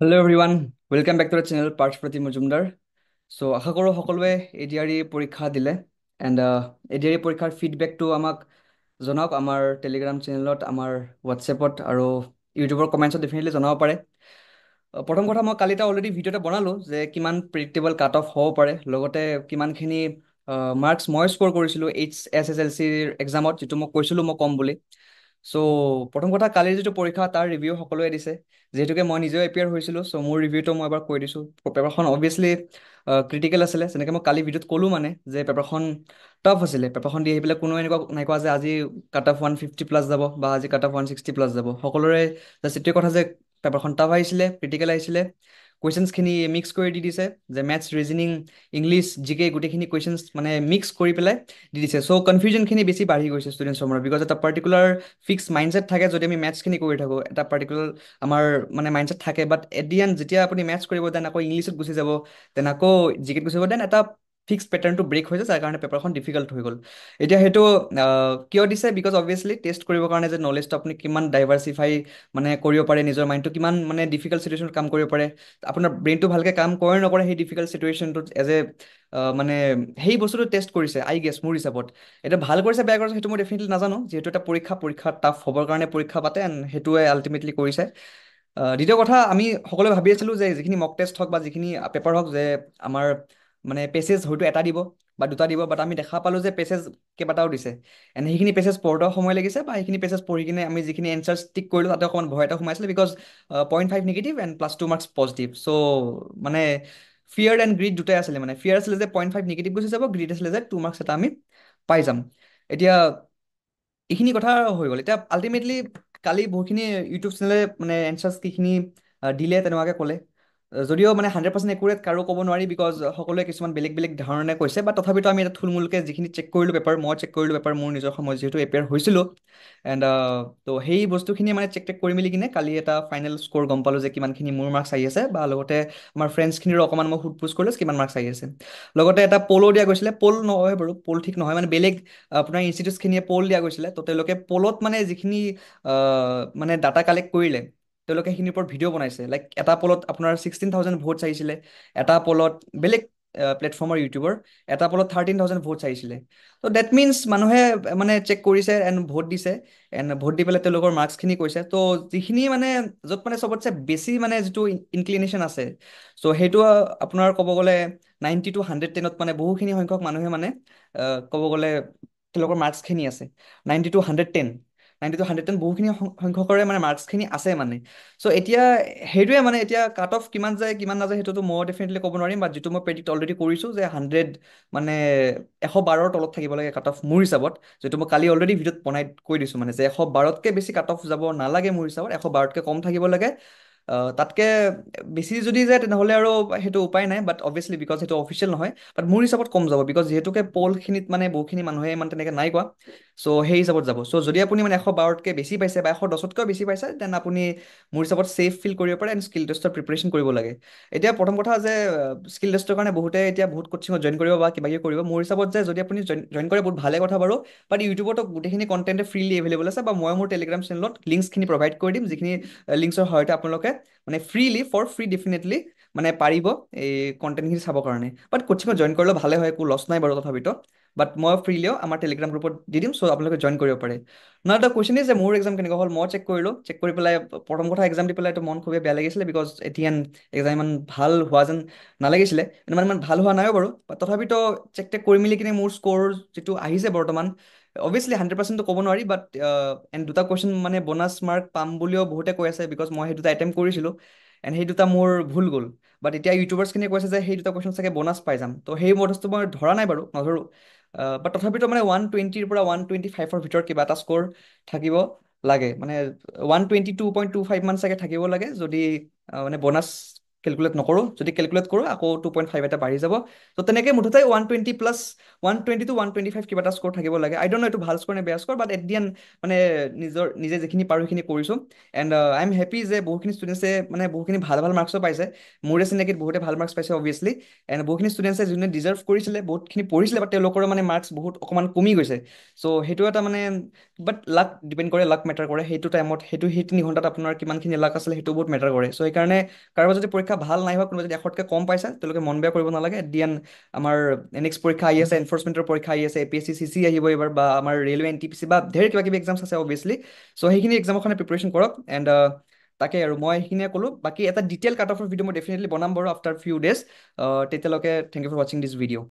Hello' everyone, welcome back to the channel Parthapratim Majumdar. So' আশা কৰোঁ সকলোৱে এডিআৰই পৰীক্ষা দিলে এণ্ড এডিআৰই পৰীক্ষাৰ ফিডবেকটো আমাক জনাওক আমাৰ টেলিগ্ৰাম চেনেলত, আমাৰ হোৱাটছএপত আৰু ইউটিউবৰ কমেণ্টছত ডেফিনেটলি জনাব পাৰে। প্ৰথম কথা, মই কালি এটা অলৰেডি ভিডিঅ' এটা বনালোঁ যে কিমান প্ৰিডিক্টেবল কাট অফ হ'ব পাৰে, লগতে কিমানখিনি মাৰ্কছ মই স্ক'ৰ কৰিছিলোঁ HSSLCৰ এক্সামত, যিটো মই কৈছিলোঁ মই ক'ম বুলি। চ' প্ৰথম কথা, কালিৰ যিটো পৰীক্ষা তাৰ ৰিভিউ সকলোৱে দিছে। যিহেতুকে মই নিজেও এপিয়াৰ হৈছিলোঁ, চ' মোৰ ৰিভিউটো মই এবাৰ কৈ দিছোঁ। পেপাৰখন অবভিয়াছলি ক্ৰিটিকেল আছিলে, যেনেকৈ মই কালি ভিডিঅ'ত ক'লোঁ, মানে যে পেপাৰখন টাফ আছিলে। পেপাৰখন দি আহি পেলাই কোনো এনেকুৱা নাই কোৱা যে আজি কাট অফ 150+ যাব বা আজি কাট অফ 160+ যাব। সকলোৰে জাষ্ট এইটোৱে কথা যে পেপাৰখন টাফ আহিছিলে, ক্ৰিটিকেল আহিছিলে। কুৱেশ্যনছখিনি মিক্স কৰি দি দিছে, যে মেথছ, ৰিজনিং, ইংলিছ, জিকে গোটেইখিনি কুৱেশ্যনছ মানে মিক্স কৰি পেলাই দি দিছে। চ' কনফিউজনখিনি বেছি বাঢ়ি গৈছে ষ্টুডেণ্টছৰ মনত, বিকজ এটা পাৰ্টিকুলাৰ ফিক্স মাইণ্ডছেট থাকে যদি আমি মেথছখিনি কৰি থাকোঁ। এটা পাৰ্টিকুলাৰ আমাৰ মানে মাইণ্ডছেট থাকে, বাট এট দি এণ্ড যেতিয়া আপুনি মেথছ কৰিব দেন আকৌ ইংলিছত গুচি যাব, দেন আকৌ জিকেত গুচি যাব, দেন এটা ফিক্স পেটাৰ্ণটো ব্ৰেক হৈ যায়, যাৰ কাৰণে পেপাৰখন ডিফিকাল্ট হৈ গ'ল। এতিয়া সেইটো কিয় দিছে? বিকজ অবভিয়াছলি টেষ্ট কৰিবৰ কাৰণে যে নলেজটো আপুনি কিমান ডাইভাৰ্চিফাই মানে কৰিব পাৰে, নিজৰ মাইণ্ডটো কিমান মানে ডিফিকাল্ট চিটুৱেশ্যনত কাম কৰিব পাৰে, আপোনাৰ ব্ৰেইনটো ভালকৈ কাম কৰে নকৰে সেই ডিফিকাল্ট চিটুৱেশ্যনটোত এজ এ মানে সেই বস্তুটো টেষ্ট কৰিছে, আই গেছ মোৰ হিচাপত। এতিয়া ভাল কৰিছে বেয়া কৰিছে সেইটো মই ডেফিনেটলি নাজানো, যিহেতু এটা পৰীক্ষা টাফ হ'বৰ কাৰণে পৰীক্ষা পাতে, এণ্ড সেইটোৱে আল্টিমেটলি কৰিছে। দ্বিতীয় কথা, আমি সকলোৱে ভাবি আছিলোঁ যে যিখিনি মক টেষ্ট হওক বা যিখিনি পেপাৰ হওক, যে আমাৰ মানে পেছেজ হয়তো এটা দিব বা দুটা দিব, বাট আমি দেখা পালোঁ যে পেছেজ কেইবাটাও দিছে। এণ্ড সেইখিনি পেছেজ পঢ়োঁতেও সময় লাগিছে, বা সেইখিনি পেছেজ পঢ়ি কিনে আমি যিখিনি এনচাৰ টিক কৰিলোঁ তাতে অকণমান ভয় এটা সোমাইছিলে, because 0.5 negative and +2 marks positive. So' মানে ফিয়াৰ এণ্ড গ্ৰীড দুটাই আছিলে। মানে ফিয়াৰ আছিলে যে 0.5 নিগেটিভ গুচি যাব, গ্ৰীড আছিলে যে 2 মাৰ্কছ এটা আমি পাই যাম। এতিয়া এইখিনি কথা হৈ গ'ল। এতিয়া আল্টিমেটলি কালি বহুতখিনি ইউটিউব চেনেলে মানে এনচাৰ্ছ কিখিনি দিলে তেনেকুৱাকৈ ক'লে। যদিও মানে 100% একুৰেট কাৰো ক'ব নোৱাৰি, বিকজ সকলোৱে কিছুমান বেলেগ বেলেগ ধৰণে কৈছে, বা তথাপিতো আমি এটা থুলমূলকৈ যিখিনি চেক কৰিলোঁ পেপাৰ, মই চেক কৰিলোঁ পেপাৰ মোৰ নিজৰ সময় যিহেতু এপিয়াৰ হৈছিলোঁ। এণ্ড তো সেই বস্তুখিনি মানে চেক টেক কৰি মেলি কিনে কালি এটা ফাইনেল স্ক'ৰ গম পালোঁ যে কিমানখিনি মোৰ মাৰ্কছ আহি আছে, বা লগতে আমাৰ ফ্ৰেণ্ডছখিনিৰো অকণমান মই সোধ পোছ কৰিলোঁ কিমান মাৰ্কছ আহি আছে। লগতে এটা পলো দিয়া গৈছিলে, পল নহয় বাৰু, পল ঠিক নহয়, মানে বেলেগ আপোনাৰ ইনষ্টিটিউটছখিনিয়ে পল দিয়া গৈছিলে। তো তেওঁলোকে পলত মানে যিখিনি মানে ডাটা কালেক্ট কৰিলে, তেওঁলোকে সেইখিনিৰ ওপৰত ভিডিঅ' বনাইছে। লাইক এটা পলত আপোনাৰ 16,000 ভোটছ আহিছিলে, এটা পলত বেলেগ প্লেটফৰ্মৰ ইউটিউবৰ এটা পলত 13,000 ভোটছ আহিছিলে। ত' ডেট মিনছ মানুহে মানে চেক কৰিছে এণ্ড ভোট দিছে, এণ্ড ভোট দি পেলাই তেওঁলোকৰ মাৰ্কছখিনি কৈছে। ত' যিখিনি মানে য'ত মানে চবতছে বেছি মানে যিটো ইনক্লিনেশ্যন আছে, চ' সেইটো আপোনাৰ ক'ব গ'লে 90 to 110ত মানে বহুখিনি সংখ্যক মানুহে মানে ক'ব গ'লে তেওঁলোকৰ মাৰ্কছখিনি আছে 90 to 110। 90 to 110 বহুখিনি সংখ্যকৰে মানে মাৰ্কছখিনি আছে মানে। চ' এতিয়া সেইটোৱে মানে, এতিয়া কাট অফ কিমান যায় কিমান নাযায় সেইটোতো মই ডেফিনেটলি ক'ব নোৱাৰিম, বাট যিটো মই প্ৰেডিক্ট অলৰেডি কৰিছোঁ যে 100 মানে 112ৰ তলত থাকিব লাগে কাট অফ মোৰ হিচাপত, যিটো মই কালি অলৰেডি ভিডিঅ'ত বনাই কৈ দিছোঁ, মানে যে 112তকৈ বেছি কাট অফ যাব নালাগে মোৰ হিচাপত, 112তকৈ কম থাকিব লাগে। তাতকৈ বেছি যদি যায় তেনেহ'লে আৰু সেইটো উপায় নাই, বাট অবভিয়াছলি বিকজ সেইটো অফিচিয়েল নহয়, বাট মোৰ হিচাপত কম যাব, বিকজ যিহেতুকে পলখিনিত মানে বহুখিনি মানুহে ইমান তেনেকৈ নাই কোৱা। চ' সেই হিচাপত যাব। চ' যদি আপুনি মানে 112তকৈ বেছি পাইছে বা 110তকৈও বেছি পাইছে, দেন আপুনি মোৰ হিচাপত ছেফ ফিল কৰিব পাৰে এণ্ড স্কিল টেষ্টৰ প্ৰিপেৰেশ্যন কৰিব লাগে। এতিয়া প্ৰথম কথা যে স্কিল টেষ্টৰ কাৰণে বহুতে এতিয়া বহুত কোচিঙত জইন কৰিব বা কিবা কিবি কৰিব। মোৰ হিচাপত যে যদি আপুনি জইন কৰে বহুত ভালে কথা বাৰু, বাট ইউটিউবতো গোটেইখিনি কণ্টেণ্টে ফ্ৰীলি এভেইলেবল আছে, বা মই মোৰ টেলিগ্ৰাম চেনেলত লিংকছখিনি প্ৰভাইড কৰি দিম, যিখিনি লিংকছৰ সহায়তে আপোনালোকে মানে ফ্ৰীলি ফৰ ফ্ৰী ডেফিনেটলি মানে পাৰিব এই কণ্টেণ্টখিনি চাবৰ কাৰণে। বাট কোচিঙত জইন কৰিলেও ভালে হয়, একো লছ নাই বাৰু তথাপিতো। বাট মই ফ্ৰীলিও আমাৰ টেলিগ্ৰাম গ্ৰুপত দি দিম, চ' আপোনালোকে জইন কৰিব পাৰে। নহয়, এটা কুৱেশ্যন যে মোৰ এক্সাম কেনেকুৱা হ'ল, মই চেক কৰিলোঁ, চেক কৰি পেলাই প্ৰথম কথা এক্সাম দি পেলাই এইটো মন খুবেই বেয়া লাগিছিলে, বিকজ এতিয়া এক্সাম ইমান ভাল হোৱা যেন নালাগিছিলে, মানে ইমান ভাল হোৱা নাইও বাৰু, বাট তথাপিতো চেক টেক কৰি মেলি কিনে মোৰ স্ক'ৰ যিটো আহিছে বৰ্তমান, অবভিয়াছলি 100%টো ক'ব নোৱাৰি, বাট এণ্ড দুটা কুৱেশ্যন মানে বনাছ মাৰ্ক পাম বুলিও বহুতে কৈ আছে, বিকজ মই সেই দুটা এটেম্প কৰিছিলোঁ, এণ্ড সেই দুটা মোৰ ভুল গ'ল। বাট এতিয়া ইউটিউবাৰ্ছখিনিয়ে কৈছে যে সেই দুটা কুৱেশ্যন চাগে বনাছ পাই যাম, তো সেই বস্তু মই ধৰা নাই বাৰু, নধৰোঁ। বাট তথাপিতো মানে 120 পৰা 125ৰ ভিতৰত কিবা এটা স্ক'ৰ থাকিব লাগে, মানে 122.25 মান চাগে থাকিব লাগে, যদি মানে বনাছ কেলকুলেট নকৰোঁ, যদি কেলকুলেট কৰোঁ আকৌ 2.5 এটা বাঢ়ি যাব। তো তেনেকৈ মুঠতে 120 প্লাছ 120 to 125 কিবা এটা স্ক'ৰ থাকিব লাগে। আই ডোণ্ট নো এইটো ভাল স্ক'ৰ নে বেয়া score, but at the end মানে নিজে যিখিনি পাৰোঁ সেইখিনি কৰিছোঁ। এণ্ড আই এম হেপী যে বহুখিনি ষ্টুডেণ্টছে মানে বহুখিনি ভাল ভাল মাৰ্কছো পাইছে। মোৰে চিনাকিত বহুতে ভাল মাৰ্কছ পাইছে অবভিয়াছলি। এণ্ড বহুখিনি ষ্টুডেণ্টছে যোনে ডিজাৰ্ভ কৰিছিলে, বহুতখিনি পঢ়িছিলে, বাট তেওঁলোকৰ মানে মাৰ্কছ বহুত অকণমান কমি গৈছে। চ' সেইটো এটা মানে, বাট লাক ডিপেণ্ড কৰে, লাক মেটাৰ কৰে সেইটো টাইমত, সেই 3 ঘণ্টাত আপোনাৰ কিমানখিনি লাক আছিলে সেইটো বহুত মেটাৰ কৰে। চ' সেইকাৰণে কাৰোবাৰ যদি পৰীক্ষা ভাল নাই হোৱা, কোনোবা যদি 100তকৈ কম পাইছে, তেওঁলোকে মন বেয়া কৰিব নালাগে। এট দি এণ্ড আমাৰ নেক্সট পৰীক্ষা আহি আছে, এনফৰ্চমেণ্টৰ পৰীক্ষা আহি আছে, APSC CC আহিব এইবাৰ, বা আমাৰ ৰেলৱে NTPC বা ঢেৰ কিবা কিবি এক্সামছ আছে অবভিয়াছলি। চ' সেইখিনি এক্সামৰ কাৰণে প্ৰিপেৰেশ্যন কৰক। এণ্ড তাকে আৰু মই সেইখিনিয়ে ক'লোঁ। বাকী এটা ডিটেইল কাট অফৰ ভিডিঅ' মই ডেফিনেটলি বনাম বাৰু আফটাৰ ফিউ ডেজ। তেতিয়ালৈকে থেংক ইউ ফৰ ৱাচিং দিছ ভিডিঅ'।